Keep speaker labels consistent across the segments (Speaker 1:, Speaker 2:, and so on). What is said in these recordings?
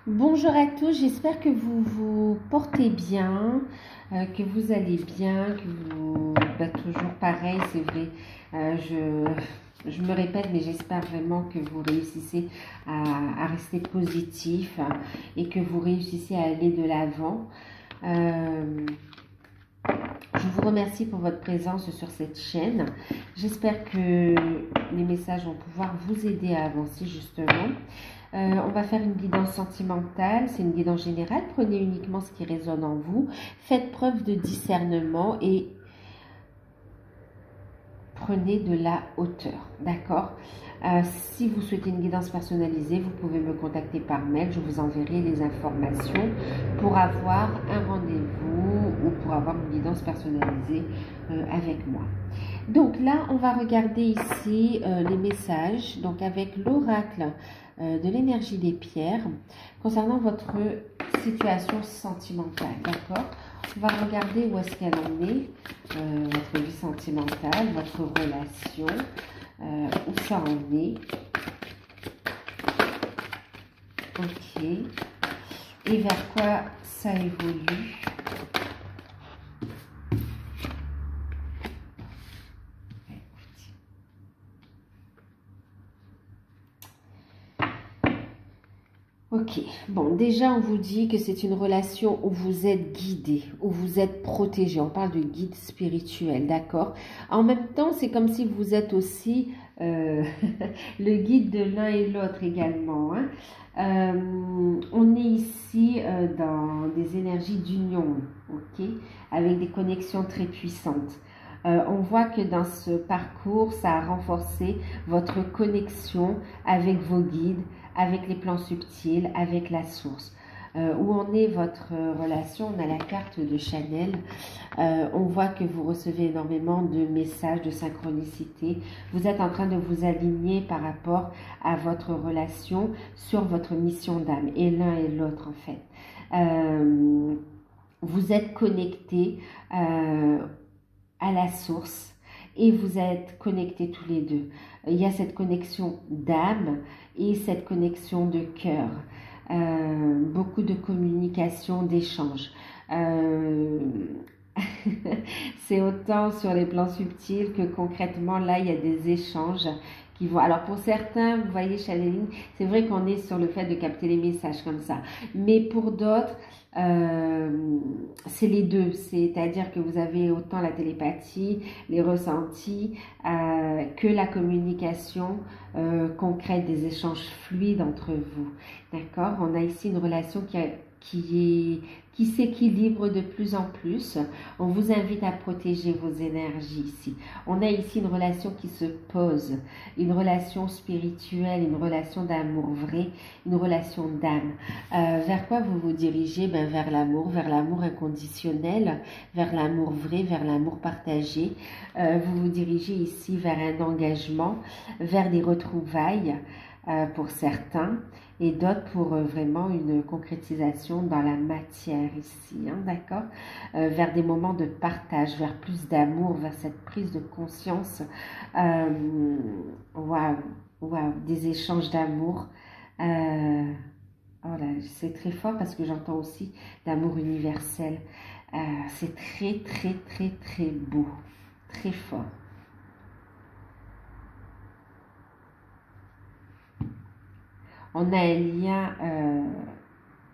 Speaker 1: Bonjour à tous, j'espère que vous vous portez bien, que vous allez bien, que vous... toujours pareil, c'est vrai, je me répète, mais j'espère vraiment que vous réussissez à rester positif et que vous réussissez à aller de l'avant. Je vous remercie pour votre présence sur cette chaîne. J'espère que les messages vont pouvoir vous aider à avancer justement. On va faire une guidance sentimentale, c'est une guidance générale. Prenez uniquement ce qui résonne en vous. Faites preuve de discernement et prenez de la hauteur, d'accord? Si vous souhaitez une guidance personnalisée, vous pouvez me contacter par mail. Je vous enverrai les informations pour avoir un rendez-vous ou pour avoir une guidance personnalisée avec moi. Donc là, on va regarder ici les messages, donc avec l'oracle de l'énergie des pierres concernant votre situation sentimentale, d'accord? On va regarder où est-ce qu'elle en est, votre vie sentimentale, votre relation, où ça en est. Ok. Et vers quoi ça évolue. Ok, bon, déjà on vous dit que c'est une relation où vous êtes guidé, où vous êtes protégé. On parle de guide spirituel, d'accord? En même temps, c'est comme si vous êtes aussi le guide de l'un et l'autre également, hein. On est ici dans des énergies d'union, ok? Avec des connexions très puissantes. On voit que dans ce parcours, ça a renforcé votre connexion avec vos guides, avec les plans subtils, avec la source. Où en est votre relation? On a la carte de Chanel. On voit que vous recevez énormément de messages de synchronicité. Vous êtes en train de vous aligner par rapport à votre relation sur votre mission d'âme, et l'un et l'autre en fait. Vous êtes connectés à la source et vous êtes connectés tous les deux. Il y a cette connexion d'âme et cette connexion de cœur. Beaucoup de communication, d'échange. C'est autant sur les plans subtils que concrètement, là, il y a des échanges qui vont... Alors, pour certains, vous voyez, channeling, c'est vrai qu'on est sur le fait de capter les messages comme ça. Mais pour d'autres, c'est les deux. C'est-à-dire que vous avez autant la télépathie, les ressentis, que la communication concrète, des échanges fluides entre vous. D'accord? On a ici une relation qui s'équilibre de plus en plus. On vous invite à protéger vos énergies ici. On a ici une relation qui se pose, une relation spirituelle, une relation d'amour vrai, une relation d'âme. Vers quoi vous vous dirigez? Vers l'amour inconditionnel, vers l'amour vrai, vers l'amour partagé. Vous vous dirigez ici vers un engagement, vers des retrouvailles pour certains, et d'autres pour vraiment une concrétisation dans la matière ici, hein, d'accord? Vers des moments de partage, vers plus d'amour, vers cette prise de conscience, waouh, waouh, des échanges d'amour. Oh là, c'est très fort parce que j'entends aussi l'amour universel. C'est très, très, très, très beau, très fort. On a un lien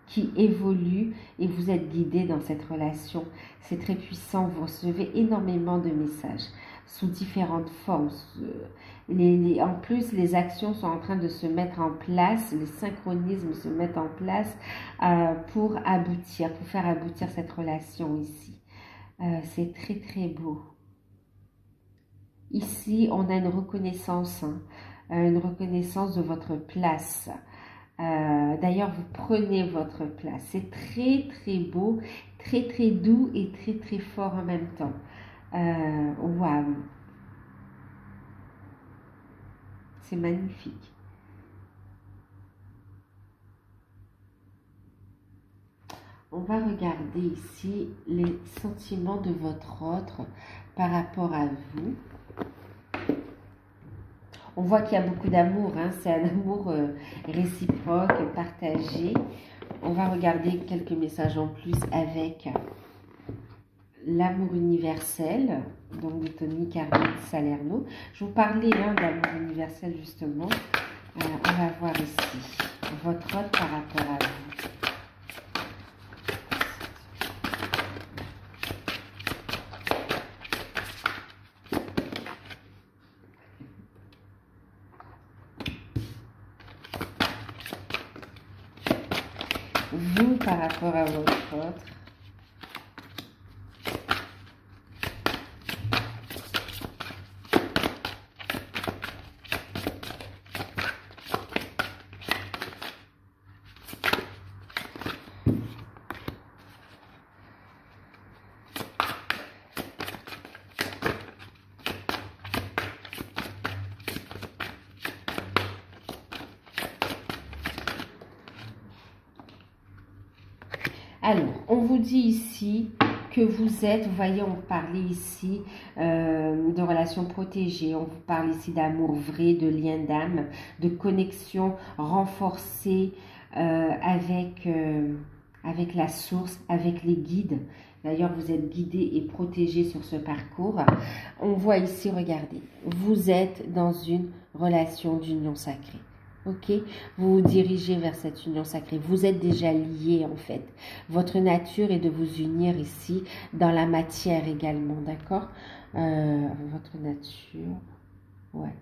Speaker 1: qui évolue et vous êtes guidé dans cette relation. C'est très puissant, vous recevez énormément de messages sous différentes formes. En plus, les actions sont en train de se mettre en place, les synchronismes se mettent en place pour aboutir, pour faire aboutir cette relation ici. C'est très très beau. Ici, on a une reconnaissance, hein, une reconnaissance de votre place. D'ailleurs, vous prenez votre place. C'est très, très beau, très, très doux et très, très fort en même temps. Waouh! C'est magnifique. On va regarder ici les sentiments de votre autre par rapport à vous. On voit qu'il y a beaucoup d'amour, hein, c'est un amour réciproque, partagé. On va regarder quelques messages en plus avec l'amour universel, donc de Tony Carmine Salerno. Je vous parlais d'amour universel justement. On va voir ici votre rôle par rapport à vous. Vous par rapport à votre autre. Alors, on vous dit ici que vous êtes, vous voyez, on parlait ici de relations protégées, on vous parle ici d'amour vrai, de lien d'âme, de connexion renforcée avec la source, avec les guides. D'ailleurs, vous êtes guidé et protégé sur ce parcours. On voit ici, regardez, vous êtes dans une relation d'union sacrée. Ok, vous vous dirigez vers cette union sacrée. Vous êtes déjà liés en fait. Votre nature est de vous unir ici dans la matière également, d'accord? Votre nature, ouais.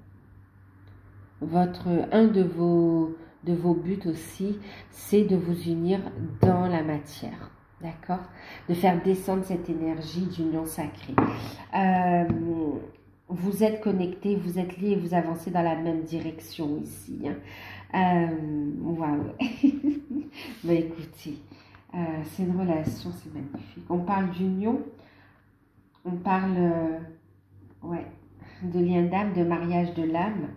Speaker 1: Un de vos buts aussi, c'est de vous unir dans la matière, d'accord? De faire descendre cette énergie d'union sacrée. Vous êtes connectés, vous êtes liés, vous avancez dans la même direction ici. Waouh! Mais écoutez, c'est une relation, c'est magnifique. On parle d'union, on parle ouais, de lien d'âme, de mariage de l'âme.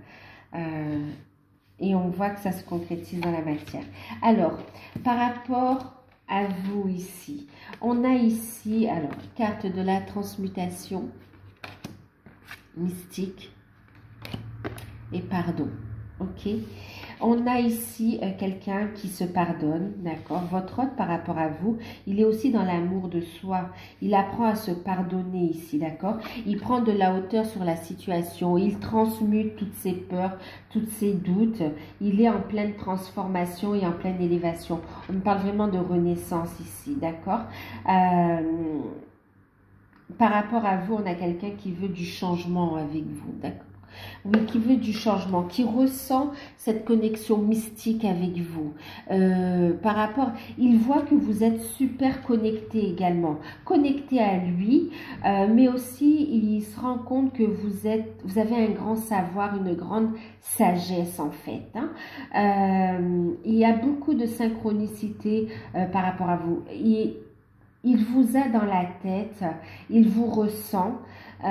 Speaker 1: Et on voit que ça se concrétise dans la matière. Alors, par rapport à vous ici, on a ici, alors, carte de la transmutation mystique et pardon, ok? On a ici quelqu'un qui se pardonne, d'accord? Votre hôte par rapport à vous, il est aussi dans l'amour de soi. Il apprend à se pardonner ici, d'accord? Il prend de la hauteur sur la situation. Il transmute toutes ses peurs, tous ses doutes. Il est en pleine transformation et en pleine élévation. On parle vraiment de renaissance ici, d'accord? Par rapport à vous, on a quelqu'un qui veut du changement avec vous, d'accord? Oui, qui veut du changement, qui ressent cette connexion mystique avec vous. Par rapport, il voit que vous êtes super connecté également, connecté à lui, mais aussi il se rend compte que vous avez un grand savoir, une grande sagesse en fait. Il y a beaucoup de synchronicité par rapport à vous. Il vous a dans la tête, il vous ressent. On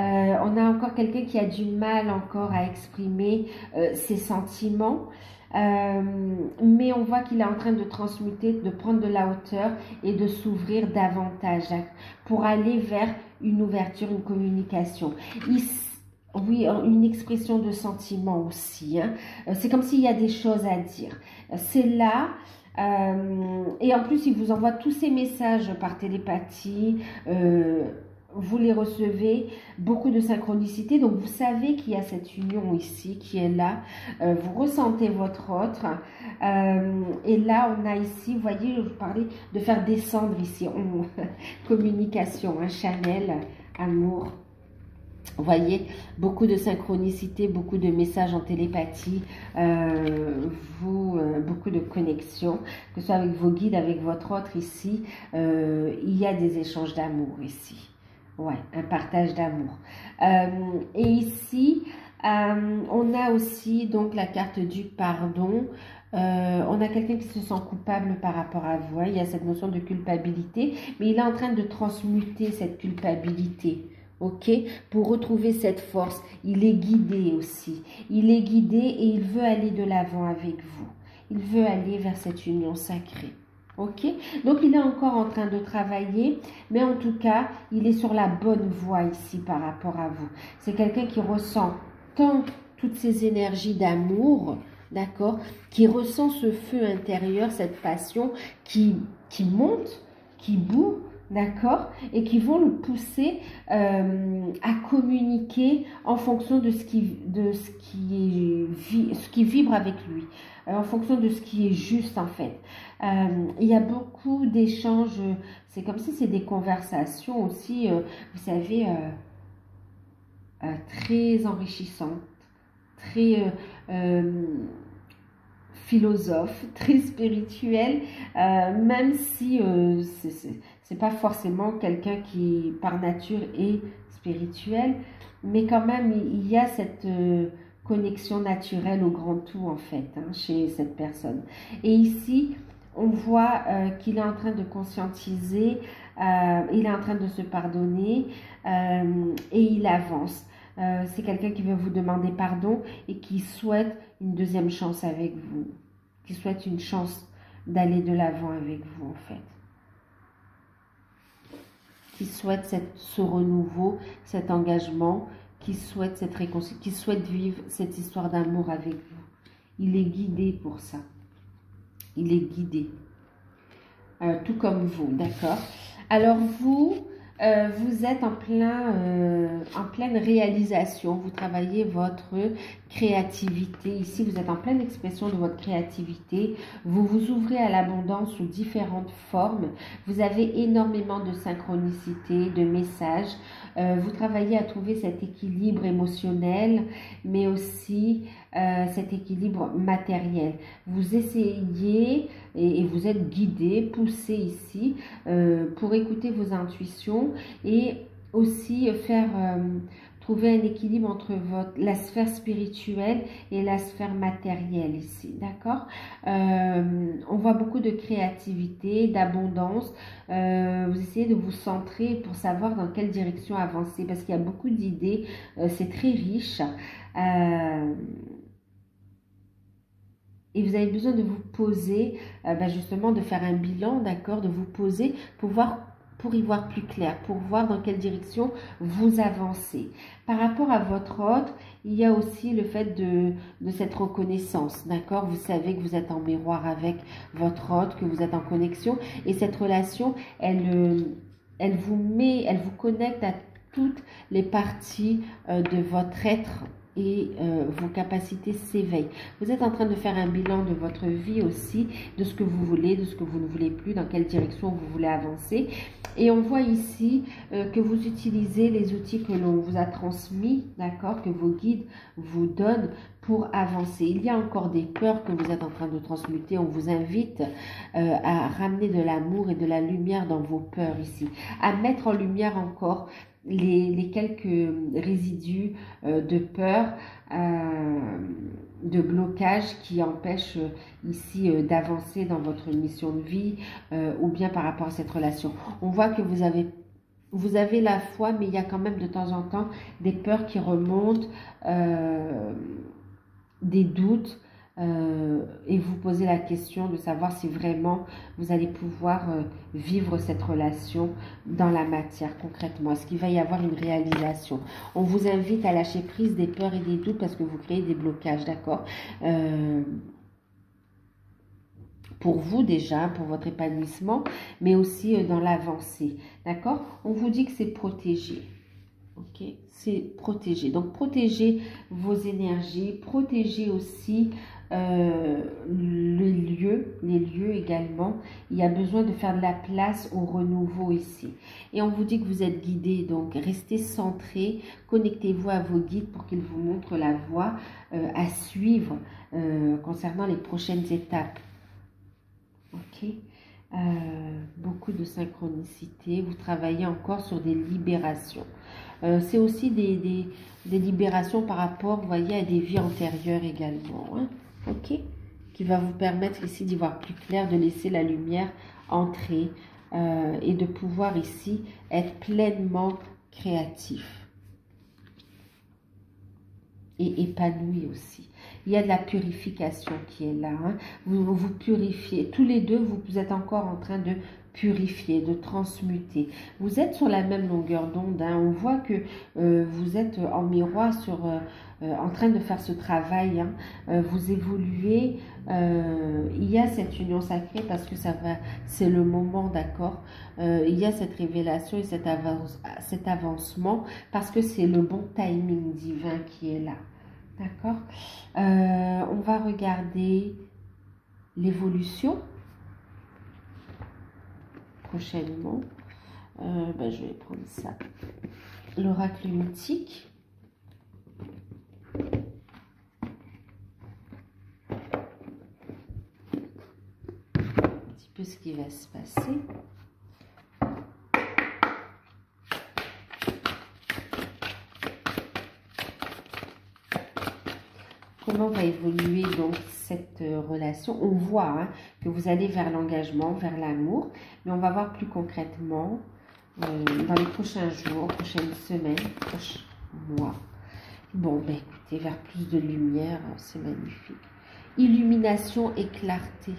Speaker 1: a encore quelqu'un qui a du mal encore à exprimer ses sentiments, mais on voit qu'il est en train de transmuter, de prendre de la hauteur et de s'ouvrir davantage pour aller vers une ouverture, une communication. Oui, une expression de sentiment aussi. C'est comme s'il y a des choses à dire. C'est là. Et en plus, il vous envoie tous ces messages par télépathie. Vous les recevez, beaucoup de synchronicité. Donc, vous savez qu'il y a cette union ici qui est là. Vous ressentez votre autre. Et là, on a ici, vous voyez, je vous parlais de faire descendre ici. Communication, channel, amour. Vous voyez, beaucoup de synchronicité, beaucoup de messages en télépathie, beaucoup de connexions, que ce soit avec vos guides, avec votre autre ici, il y a des échanges d'amour ici. Ouais, un partage d'amour. Et ici, on a aussi donc la carte du pardon. On a quelqu'un qui se sent coupable par rapport à vous. Il y a cette notion de culpabilité, mais il est en train de transmuter cette culpabilité. Ok, pour retrouver cette force, il est guidé aussi. Il est guidé et il veut aller de l'avant avec vous. Il veut aller vers cette union sacrée. Ok, donc il est encore en train de travailler, mais en tout cas, il est sur la bonne voie ici par rapport à vous. C'est quelqu'un qui ressent tant toutes ces énergies d'amour, d'accord, qui ressent ce feu intérieur, cette passion qui monte, qui bout, d'accord, et qui vont le pousser à communiquer en fonction de ce qui vibre avec lui, en fonction de ce qui est juste en fait. Il y a beaucoup d'échanges, c'est comme si c'est des conversations aussi, vous savez, très enrichissantes, très philosophe, très spirituel, même si c'est pas forcément quelqu'un qui par nature est spirituel, mais quand même il y a cette connexion naturelle au grand tout en fait, hein, chez cette personne. Et ici on voit qu'il est en train de conscientiser, il est en train de se pardonner et il avance. C'est quelqu'un qui veut vous demander pardon et qui souhaite une deuxième chance avec vous, qui souhaite une chance d'aller de l'avant avec vous en fait, qui souhaite ce renouveau, cet engagement, qui souhaite cette réconciliation, qui souhaite vivre cette histoire d'amour avec vous. Il est guidé pour ça. Il est guidé. Tout comme vous, d'accord? Alors vous êtes en pleine réalisation, vous travaillez votre créativité. Ici, vous êtes en pleine expression de votre créativité. Vous vous ouvrez à l'abondance sous différentes formes. Vous avez énormément de synchronicité, de messages. Vous travaillez à trouver cet équilibre émotionnel, mais aussi cet équilibre matériel. Vous essayez et vous êtes guidé, poussé ici pour écouter vos intuitions et aussi trouver un équilibre entre la sphère spirituelle et la sphère matérielle ici, d'accord? On voit beaucoup de créativité, d'abondance. Vous essayez de vous centrer pour savoir dans quelle direction avancer parce qu'il y a beaucoup d'idées, c'est très riche. Et vous avez besoin de vous poser, justement de faire un bilan, d'accord, de vous poser pour y voir plus clair, pour voir dans quelle direction vous avancez. Par rapport à votre hôte, il y a aussi le fait de cette reconnaissance, d'accord? Vous savez que vous êtes en miroir avec votre hôte, que vous êtes en connexion et cette relation, elle vous connecte à toutes les parties de votre être et vos capacités s'éveillent. Vous êtes en train de faire un bilan de votre vie aussi, de ce que vous voulez, de ce que vous ne voulez plus, dans quelle direction vous voulez avancer. Et on voit ici que vous utilisez les outils que l'on vous a transmis, d'accord, que vos guides vous donnent pour avancer. Il y a encore des peurs que vous êtes en train de transmuter. On vous invite à ramener de l'amour et de la lumière dans vos peurs ici, à mettre en lumière encore les quelques résidus de peur, de blocage qui empêchent ici d'avancer dans votre mission de vie ou bien par rapport à cette relation. On voit que vous avez la foi, mais il y a quand même de temps en temps des peurs qui remontent, des doutes, et vous posez la question de savoir si vraiment vous allez pouvoir vivre cette relation dans la matière concrètement. Est-ce qu'il va y avoir une réalisation? On vous invite à lâcher prise des peurs et des doutes parce que vous créez des blocages, d'accord? Pour vous déjà, pour votre épanouissement, mais aussi dans l'avancée, d'accord? On vous dit que c'est protégé. Ok, c'est protéger. Donc, protégez vos énergies, protégez aussi les lieux également. Il y a besoin de faire de la place au renouveau ici. Et on vous dit que vous êtes guidé, donc restez centré, connectez-vous à vos guides pour qu'ils vous montrent la voie à suivre concernant les prochaines étapes. Ok. Beaucoup de synchronicité, vous travaillez encore sur des libérations. C'est aussi des libérations par rapport, vous voyez, à des vies antérieures également, hein? Ok, qui va vous permettre ici d'y voir plus clair, de laisser la lumière entrer et de pouvoir ici être pleinement créatif et épanoui aussi. Il y a de la purification qui est là. Hein. Vous purifiez. Tous les deux, vous êtes encore en train de purifier, de transmuter. Vous êtes sur la même longueur d'onde. Hein. On voit que vous êtes en miroir en train de faire ce travail. Hein. Vous évoluez. Il y a cette union sacrée parce que c'est le moment, d'accord. Il y a cette révélation et cet avancement parce que c'est le bon timing divin qui est là. D'accord. On va regarder l'évolution prochainement. Je vais prendre ça. L'oracle mythique. Un petit peu ce qui va se passer. Comment va évoluer donc cette relation? On voit que vous allez vers l'engagement, vers l'amour, mais on va voir plus concrètement dans les prochains jours, prochaines semaines, prochains mois. Bon, écoutez, vers plus de lumière, c'est magnifique. Illumination et clarté,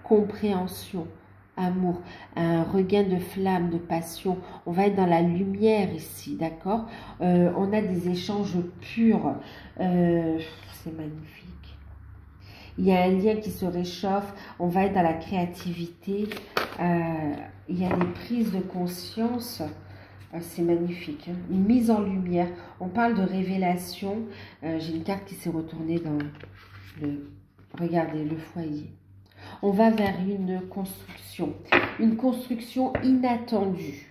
Speaker 1: compréhension, amour, un regain de flamme, de passion. On va être dans la lumière ici, d'accord? On a des échanges purs. C'est magnifique. Il y a un lien qui se réchauffe. On va être dans la créativité. Il y a des prises de conscience. C'est magnifique. Hein? Une mise en lumière. On parle de révélation. J'ai une carte qui s'est retournée dans regardez, le foyer. On va vers une construction inattendue.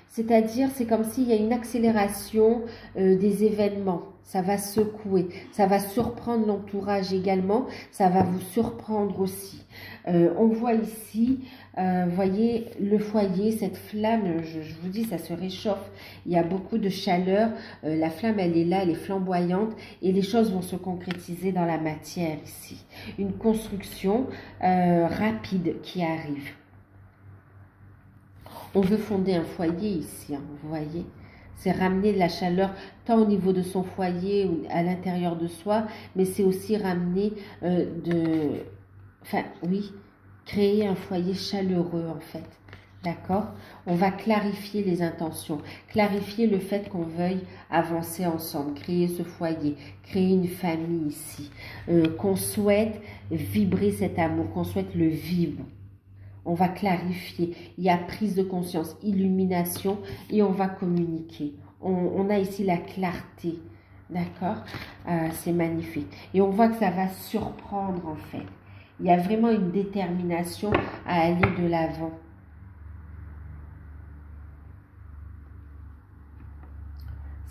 Speaker 1: C'est-à-dire c'est comme s'il y a une accélération des événements. Ça va secouer, ça va surprendre l'entourage également, ça va vous surprendre aussi. On voit ici, voyez le foyer, cette flamme, je vous dis, ça se réchauffe. Il y a beaucoup de chaleur, la flamme elle est là, elle est flamboyante et les choses vont se concrétiser dans la matière ici. Une construction rapide qui arrive. On veut fonder un foyer ici, hein, vous voyez. C'est ramener de la chaleur tant au niveau de son foyer ou à l'intérieur de soi, mais c'est aussi ramener créer un foyer chaleureux en fait. D'accord? On va clarifier les intentions, clarifier le fait qu'on veuille avancer ensemble, créer ce foyer, créer une famille ici, qu'on souhaite vibrer cet amour, qu'on souhaite le vivre. On va clarifier, il y a prise de conscience, illumination et on va communiquer. On a ici la clarté, d'accord? C'est magnifique. Et on voit que ça va surprendre en fait. Il y a vraiment une détermination à aller de l'avant.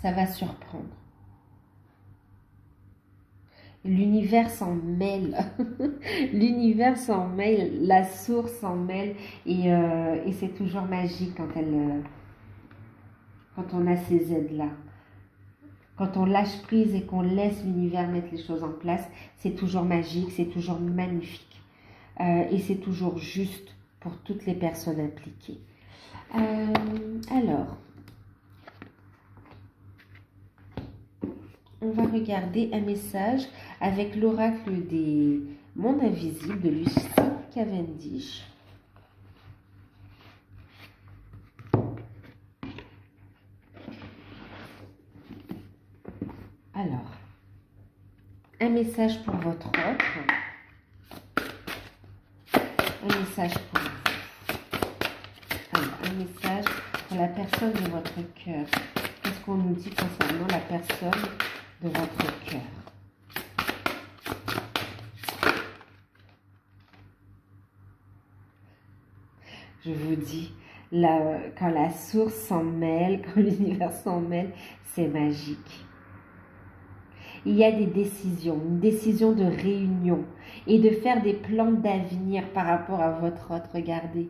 Speaker 1: Ça va surprendre. L'univers s'en mêle, l'univers s'en mêle, la source s'en mêle et c'est toujours magique quand on a ces aides-là. Quand on lâche prise et qu'on laisse l'univers mettre les choses en place, c'est toujours magique, c'est toujours magnifique et c'est toujours juste pour toutes les personnes impliquées. Alors, on va regarder un message avec l'oracle des mondes invisibles de Lucie Cavendish. Alors, un message pour votre autre, un message pour vous. Alors, un message pour la personne de votre cœur. Qu'est-ce qu'on nous dit concernant la personne de votre cœur? Je vous dis, quand la source s'en mêle, quand l'univers s'en mêle, c'est magique. Il y a des décisions, une décision de réunion et de faire des plans d'avenir par rapport à votre autre. Regardez,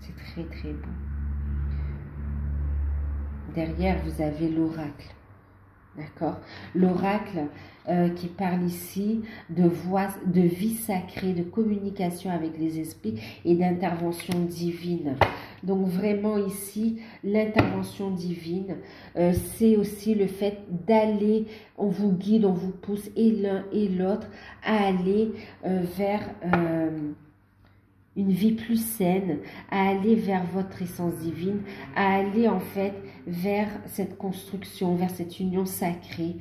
Speaker 1: C'est très très beau. Derrière, vous avez l'oracle. D'accord? L'oracle qui parle ici de voix, de vie sacrée, de communication avec les esprits et d'intervention divine. Donc vraiment ici, l'intervention divine, c'est aussi le fait d'aller, on vous guide, on vous pousse et l'un et l'autre à aller vers une vie plus saine, à aller vers votre essence divine, à aller en fait vers cette construction, vers cette union sacrée,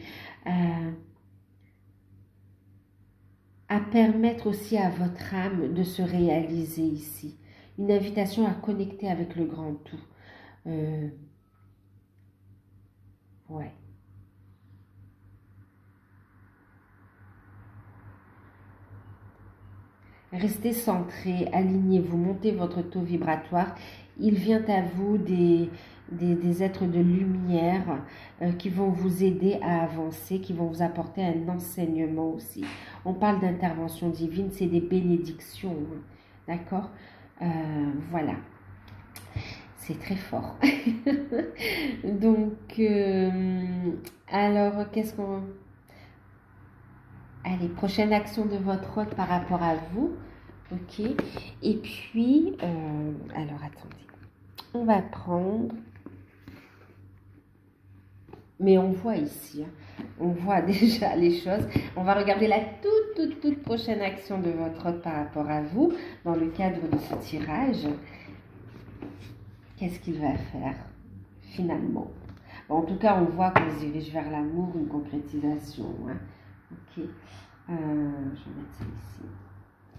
Speaker 1: à permettre aussi à votre âme de se réaliser ici. Une invitation à connecter avec le grand tout. Ouais. Restez centré, alignez-vous, montez votre taux vibratoire. Il vient à vous des êtres de lumière qui vont vous aider à avancer, qui vont vous apporter un enseignement aussi. On parle d'intervention divine, c'est des bénédictions, hein, d'accord? Voilà, c'est très fort. Donc, alors, qu'est-ce qu'on... Allez, prochaine action de votre hôte par rapport à vous. Ok. Et puis, alors attendez. On va prendre. Mais on voit ici. Hein, on voit déjà les choses. On va regarder la toute prochaine action de votre hôte par rapport à vous. Dans le cadre de ce tirage. Qu'est-ce qu'il va faire finalement? Bon, en tout cas, on voit qu'on se dirige vers l'amour, une concrétisation. Hein. Ok. Je vais mettre ça ici.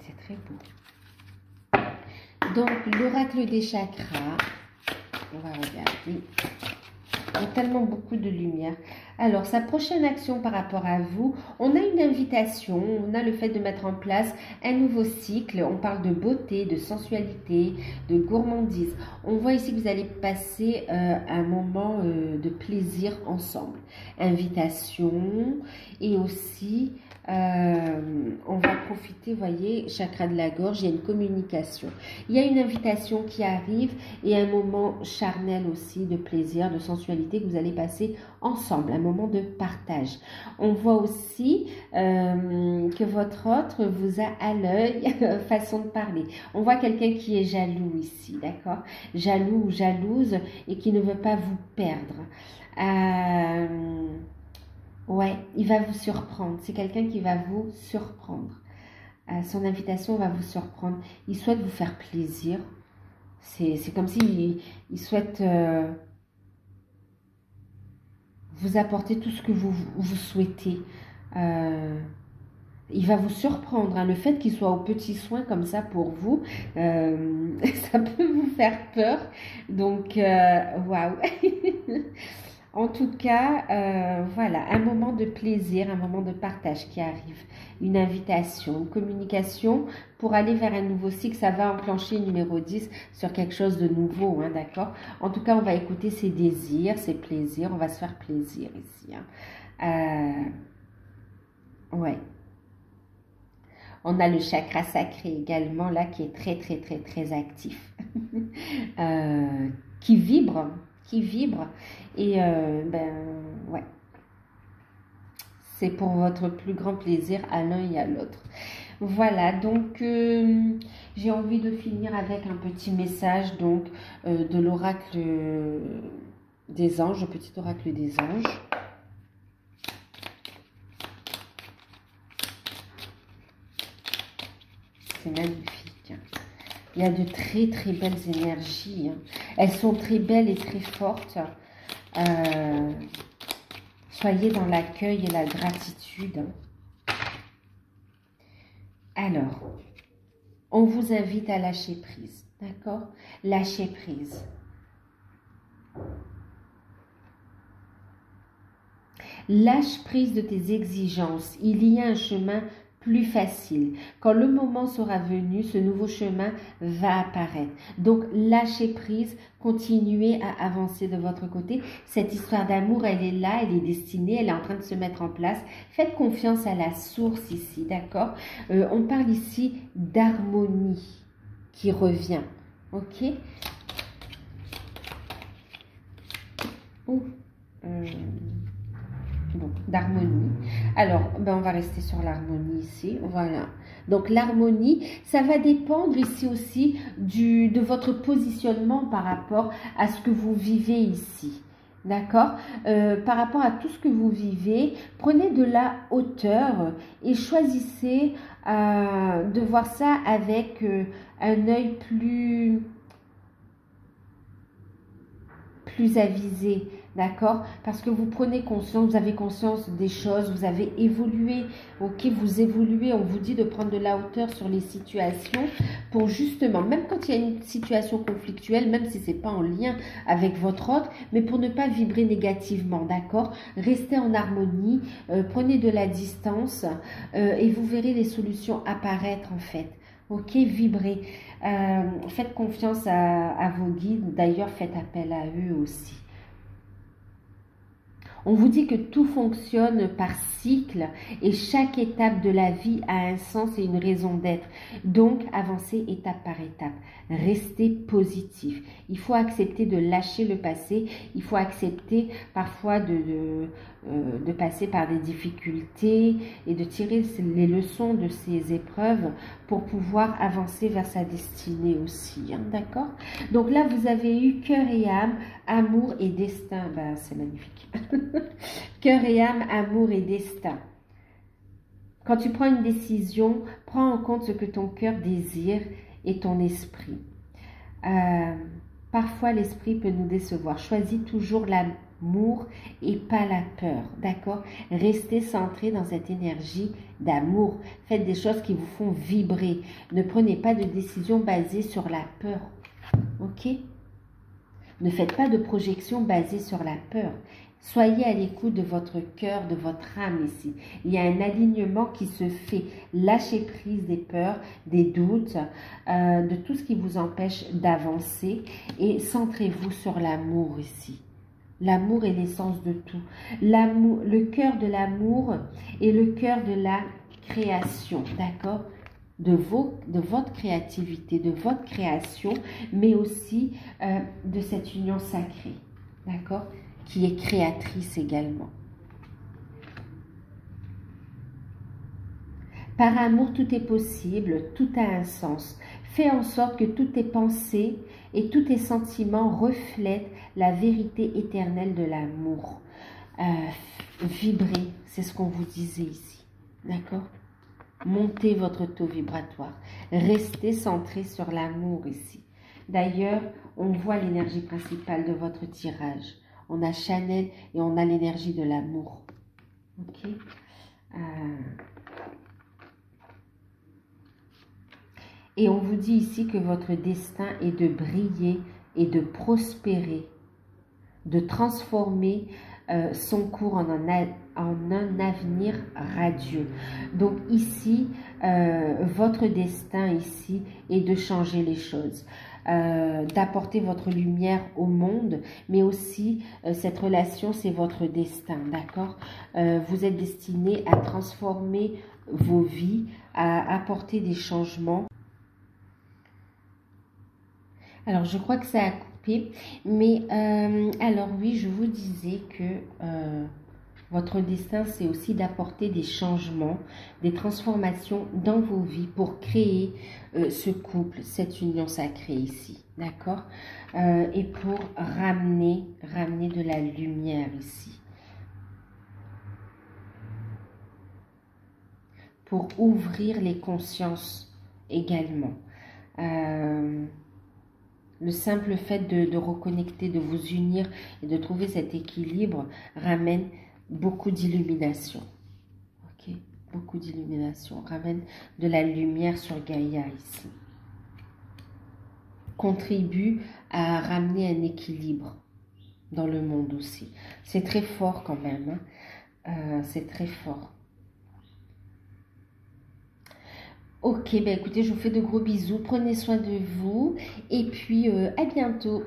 Speaker 1: C'est très beau. Donc, l'oracle des chakras. On va regarder. Il y a tellement beaucoup de lumière. Alors, sa prochaine action par rapport à vous, on a une invitation, on a le fait de mettre en place un nouveau cycle. On parle de beauté, de sensualité, de gourmandise. On voit ici que vous allez passer un moment de plaisir ensemble. Invitation et aussi... on va profiter, vous voyez, chakra de la gorge, il y a une communication. Il y a une invitation qui arrive et un moment charnel aussi de plaisir, de sensualité que vous allez passer ensemble, un moment de partage. On voit aussi que votre autre vous a à l'œil, façon de parler. On voit quelqu'un qui est jaloux ici, d'accord? Jaloux ou jalouse et qui ne veut pas vous perdre. Ouais, il va vous surprendre. C'est quelqu'un qui va vous surprendre. Son invitation va vous surprendre. Il souhaite vous faire plaisir. C'est comme s'il souhaite vous apporter tout ce que vous souhaitez. Il va vous surprendre. Hein. Le fait qu'il soit aux petits soins comme ça pour vous, ça peut vous faire peur. Donc, waouh. En tout cas, voilà, un moment de plaisir, un moment de partage qui arrive, une invitation, une communication pour aller vers un nouveau cycle. Ça va enclencher numéro 10 sur quelque chose de nouveau, hein, d'accord? En tout cas, on va écouter ses désirs, ses plaisirs, on va se faire plaisir ici. Hein. Ouais. On a le chakra sacré également, là, qui est très actif, qui vibre. Et ouais, c'est pour votre plus grand plaisir à l'un et à l'autre. Voilà, donc j'ai envie de finir avec un petit message donc de l'oracle des anges, le petit oracle des anges. C'est magnifique. Il y a de très belles énergies. Hein. Elles sont très belles et très fortes. Soyez dans l'accueil et la gratitude. Alors, on vous invite à lâcher prise. D'accord? Lâcher prise. Lâche prise de tes exigences. Il y a un chemin plus facile. Quand le moment sera venu, ce nouveau chemin va apparaître. Donc, lâchez prise, continuez à avancer de votre côté. Cette histoire d'amour, elle est là, elle est destinée, elle est en train de se mettre en place. Faites confiance à la source ici, d'accord? On parle ici d'harmonie qui revient. Ok. Ou bon, d'harmonie. Alors, ben, on va rester sur l'harmonie ici. Voilà. Donc, l'harmonie, ça va dépendre ici aussi de votre positionnement par rapport à ce que vous vivez ici. D'accord. Par rapport à tout ce que vous vivez, prenez de la hauteur et choisissez de voir ça avec un œil plus avisé, d'accord? Parce que vous prenez conscience, vous avez conscience des choses, vous avez évolué, ok? Vous évoluez, on vous dit de prendre de la hauteur sur les situations pour justement, même quand il y a une situation conflictuelle, même si c'est pas en lien avec votre autre, mais pour ne pas vibrer négativement, d'accord? Restez en harmonie, prenez de la distance et vous verrez les solutions apparaître en fait. Ok, vibrez. Faites confiance à vos guides. D'ailleurs, faites appel à eux aussi. On vous dit que tout fonctionne par cycle et chaque étape de la vie a un sens et une raison d'être. Donc, avancez étape par étape. Restez positif. Il faut accepter de lâcher le passé. Il faut accepter parfois de passer par des difficultés et de tirer les leçons de ces épreuves pour pouvoir avancer vers sa destinée aussi. Hein, d'accord? Donc là, vous avez eu cœur et âme, amour et destin. Ben, c'est magnifique. Cœur et âme, amour et destin. Quand tu prends une décision, prends en compte ce que ton cœur désire et ton esprit. Parfois, l'esprit peut nous décevoir. Choisis toujours l'amour et pas la peur, d'accord? Restez centré dans cette énergie d'amour. Faites des choses qui vous font vibrer. Ne prenez pas de décision basée sur la peur, ok? Ne faites pas de projection basée sur la peur. Soyez à l'écoute de votre cœur, de votre âme ici. Il y a un alignement qui se fait. Lâchez prise des peurs, des doutes, de tout ce qui vous empêche d'avancer et centrez-vous sur l'amour ici. L'amour est l'essence de tout. L'amour, le cœur de l'amour est le cœur de la création, d'accord? De votre créativité, de votre création, mais aussi de cette union sacrée, d'accord? Qui est créatrice également. Par amour, tout est possible, tout a un sens. Fais en sorte que toutes tes pensées et tous tes sentiments reflètent la vérité éternelle de l'amour. Vibrez, c'est ce qu'on vous disait ici, d'accord? Montez votre taux vibratoire. Restez centré sur l'amour ici. D'ailleurs, on voit l'énergie principale de votre tirage. On a Chanel et on a l'énergie de l'amour. Ok. Et on vous dit ici que votre destin est de briller et de prospérer, de transformer son cours en un avenir radieux. Donc ici, votre destin ici est de changer les choses. D'apporter votre lumière au monde, mais aussi cette relation, c'est votre destin, d'accord? Vous êtes destiné à transformer vos vies, à apporter des changements. Alors, je crois que ça a coupé, mais alors oui, je vous disais que votre destin, c'est aussi d'apporter des changements, des transformations dans vos vies pour créer ce couple, cette union sacrée ici, d'accord? Et pour ramener de la lumière ici. Pour ouvrir les consciences également. Le simple fait de reconnecter, de vous unir et de trouver cet équilibre ramène beaucoup d'illumination. Ok, beaucoup d'illumination. Ramène de la lumière sur Gaïa ici. Contribue à ramener un équilibre dans le monde aussi. C'est très fort quand même. Hein. C'est très fort. Ok, ben écoutez, je vous fais de gros bisous. Prenez soin de vous. Et puis, à bientôt.